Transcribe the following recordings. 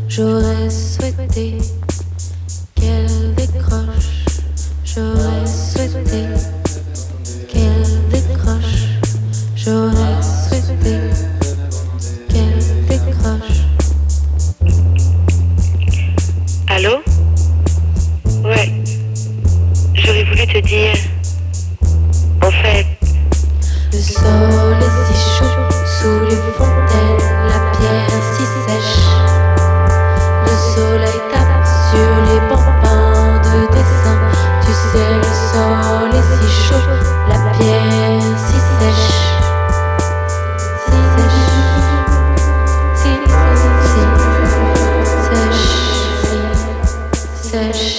J'aurais souhaité qu'elle décroche. J'aurais souhaité qu'elle décroche. J'aurais souhaité qu'elle décroche. Allô? Ouais. J'aurais voulu te dire. En fait. Le sol est si chaud sous les fontaines, la pierre si sèche. Le soleil tape sur les bambins de dessin. Tu sais, le sol est si chaud, la pierre si sèche. Si sèche. Si, si, sèche. Sèche.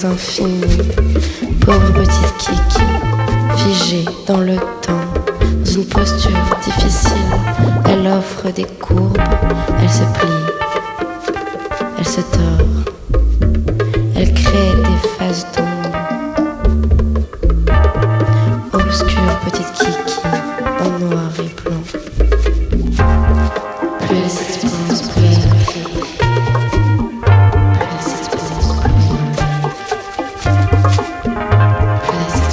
Infinie, pauvre petite Kiki, figée dans le temps, dans une posture difficile, elle offre des courbes, elle se plie, elle se tord, elle crée des phases d'ombre. Obscure petite Kiki, en noir et blanc, plus elle s'expose, plus elle brille. Plus elle s'expose, plus elle brille. Plus elle s'expose.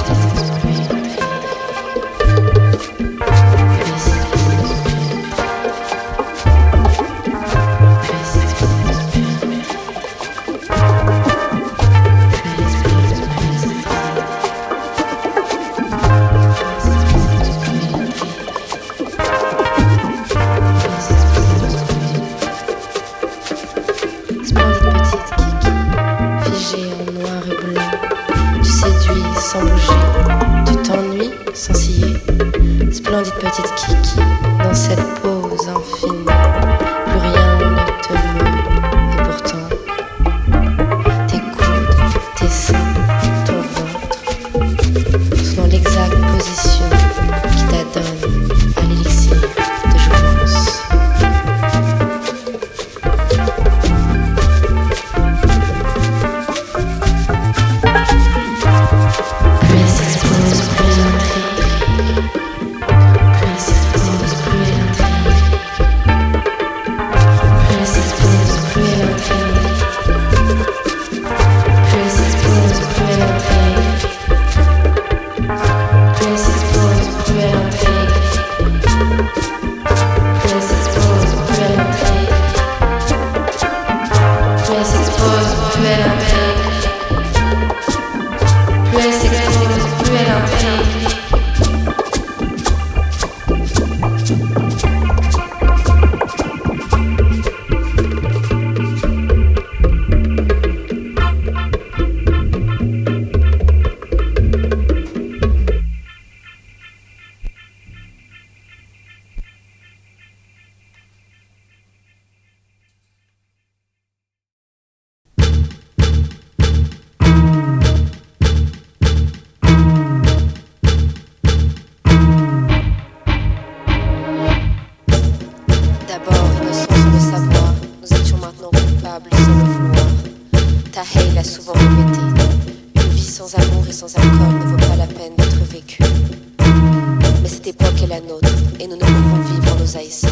conduis sans bouger. Tu t'ennuies sans scier. Splendide petite Kiki, dans cette pause infinie, plus rien ne te meut. Et pourtant, tes coudes, tes seins, ton ventre sont dans l'exacte position qui t'adonne à l'élixir de jouvence. Plus elle s'expose, plus elle intrigue. Plus elle s'expose, plus elle intrigue. Plus elle s'expose, plus elle intrigue. Plus elle s'expose, plus elle intrigue. Plus elle s'expose, plus elle intrigue. Plus elle s'expose, plus elle intrigue. Plus elle s'expose, plus elle intrigue. Plus elle s'expose, plus elle intrigue. D'abord innocents sans le savoir, nous étions maintenant coupables sans le vouloir. Tahei l'a souvent répété, une vie sans amour et sans alcool ne vaut pas la peine d'être vécue. Mais cette époque est la nôtre, et nous ne pouvons vivre en nous haïssant.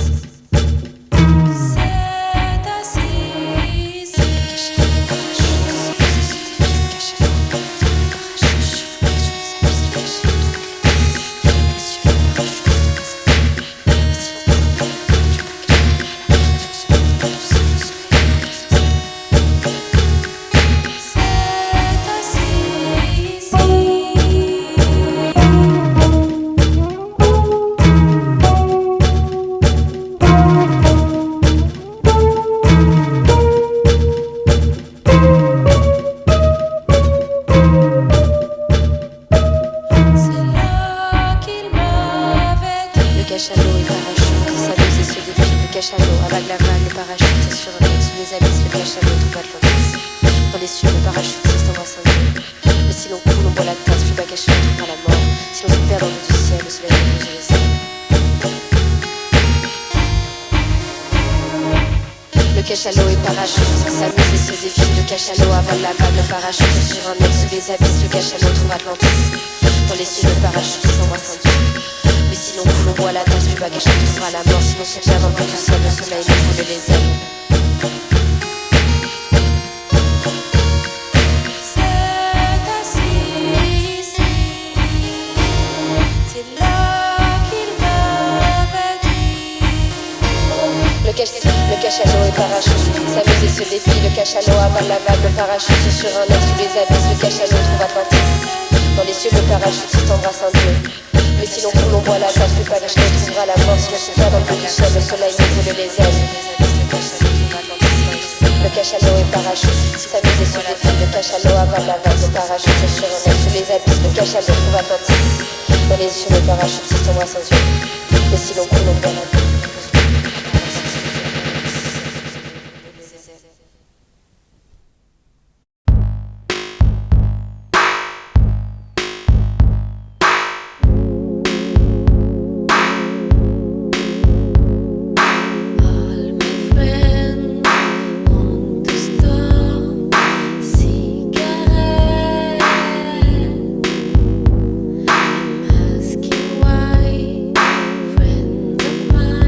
Cachalot et parachute, s'amuse et se défie. Le cachalot avague la vague, le parachute est sur un mec. Sous les abysses, le cachalot trouve Atlantis. Dans les cieux, le parachutiste embrasse un dieu. Mais si l'on coule, on boit la tasse, plus bas cachalot trouvera la mort. Si l'on se perd dans le du ciel, le soleil repose les ailes. Le cachalot et parachute, s'amuse et se défie. Le cachalot avale la vague, le parachute est sur un mec. Sous les abysses, le cachalot trouve Atlantis. Dans les cieux, le parachutiste embrasse un dieu. Mais si l'on coule, on boit la tasse, plus bas cachalot trouvera la mort. Si l'on se perd dans le du ciel, le soleil nous brûle les ailes. Le cachalot et parachute, s'amuse et se défie. Le cachalot avale la vague, le parachute sur un air sous les abysses. Le cachalot trouve Atlantis. Dans les cieux, le parachutiste embrasse un dieu. Mais si l'on coule, on boit la tasse, plus bas cachalot trouvera la mort. Si l'on se perd dans le du ciel, le soleil nous brûle les ailes. Le cachalot et parachute, s'amuse et se défie. Le cachalot avale la vague, le parachute sur un air sous les abysses. Le cachalot trouve Atlantis. Dans les cieux, le parachutiste embrasse un dieu. Mais si l'on coule, on boit la tasse. Asking why friends of mine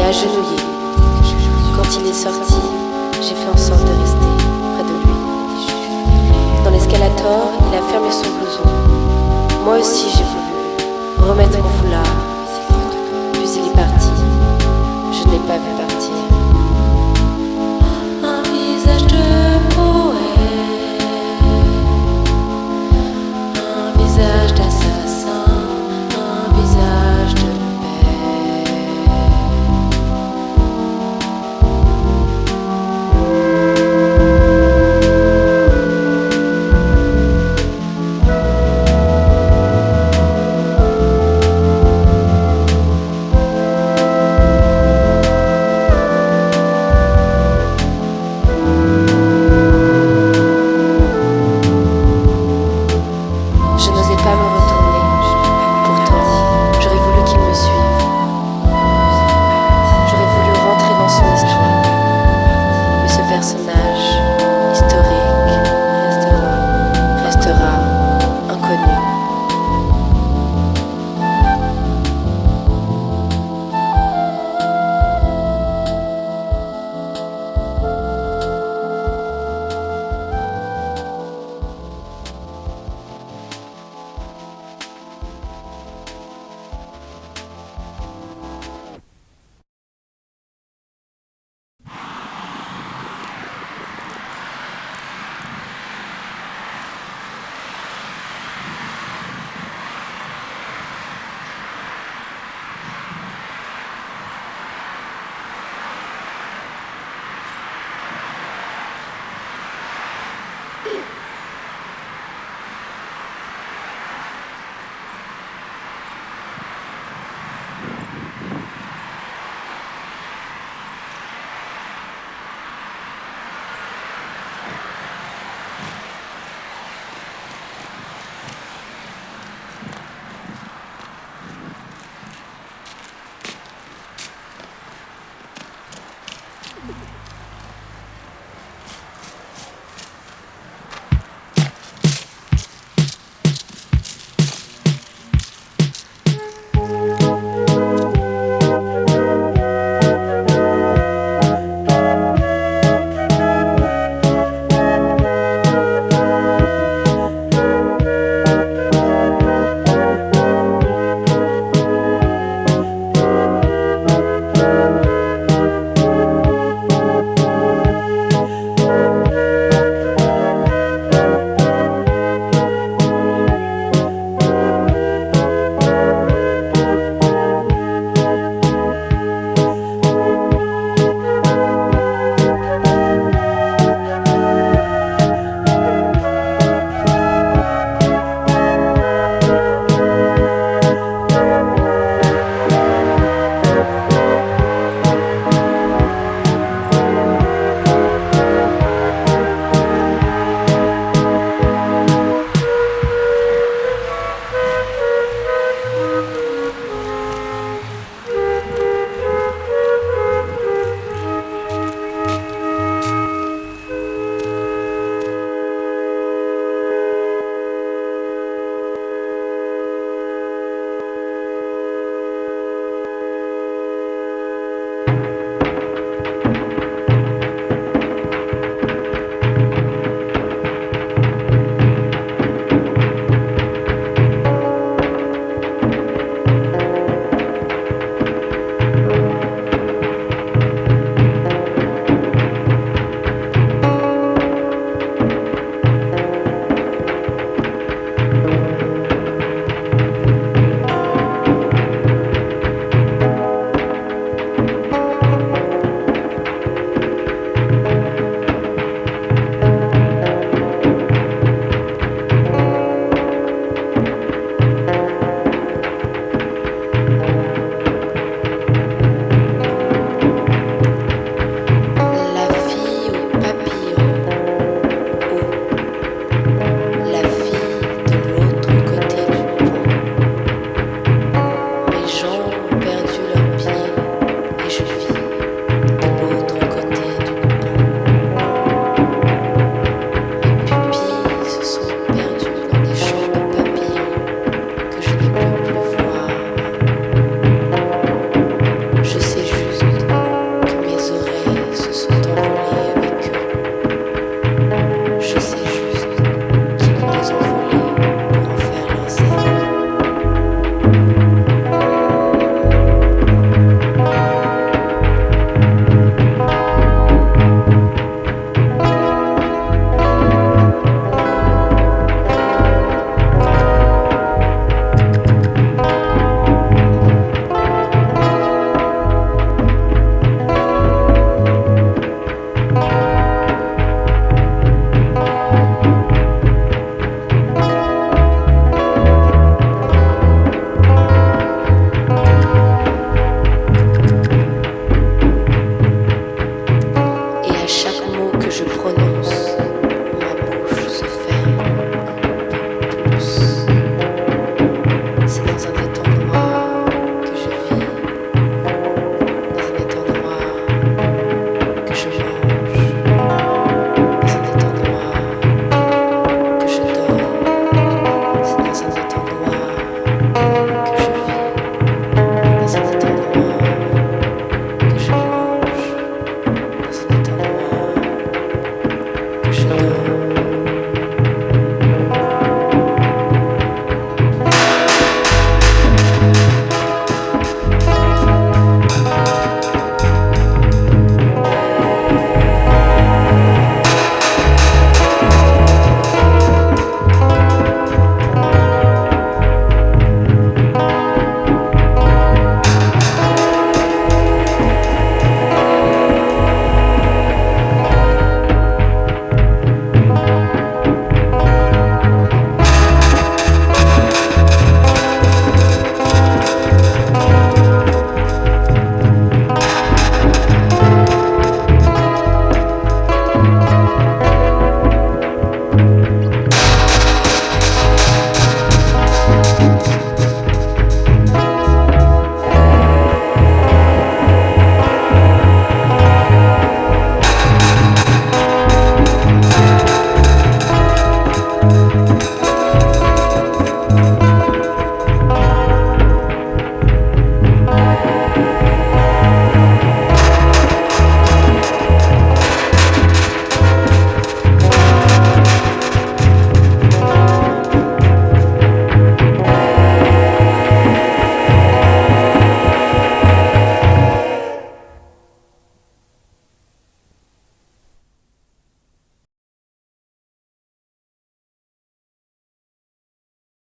agenouillé. Quand il est sorti, j'ai fait en sorte de rester près de lui. Dans l'escalator, il a fermé son blouson. Moi aussi j'ai voulu remettre mon foulard